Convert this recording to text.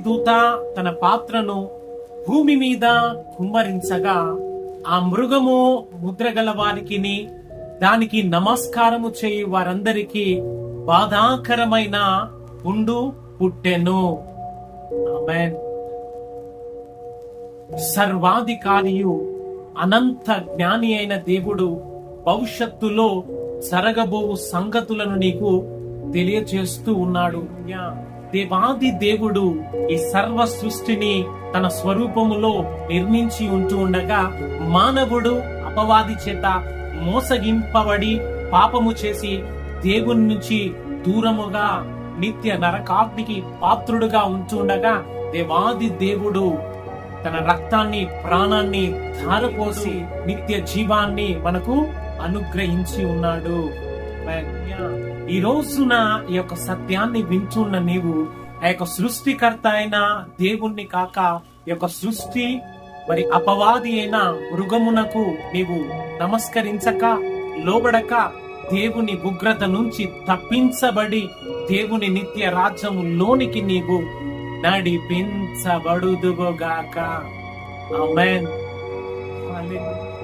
దూత తన పాత్రను భూమి మీద కుమ్మరించగా ఆ మృగము ముద్రగల వారికి దానికి నమస్కారము చేయి వారందరికీ బాధాకరమైన పుండు పుట్టెను. ఆమేన్. సర్వాధికారియు అనంత జ్ఞాని అయిన దేవుడు భవిష్యత్తులో జరగబోవు సంగతులను నీకు తెలియజేస్తూ ఉన్నాడు. దేవాది దేవుడు ఈ సర్వ సృష్టిని తన స్వరూపములో నిర్మించి ఉంటూ ఉండగా మానవుడు అపవాది చేత మోసగింపబడి పాపము చేసి దేవుని నుంచి దూరముగా నిత్య నరకాగ్నికి పాత్రుడుగా ఉంటుండగా దేవాది దేవుడు తన రక్తాన్ని ప్రాణాన్ని ధారపోసి నిత్య జీవాన్ని మనకు అనుగ్రహించి ఉన్నాడు. ఈ రోజున ఈ యొక్క సత్యాన్ని వింటున్న నీవు ఆ యొక్క సృష్టికర్త అయిన దేవుణ్ణి కాక ఈ యొక్క సృష్టి మరి అపవాది అయిన మృగమునకు నీవు నమస్కరించక లోబడక దేవుని ఉగ్రత నుంచి తప్పించబడి దేవుని నిత్య రాజ్యములోనికి నీవు నడిపించబడుదువుగాక. ఆమేన్. హల్లెలూయా.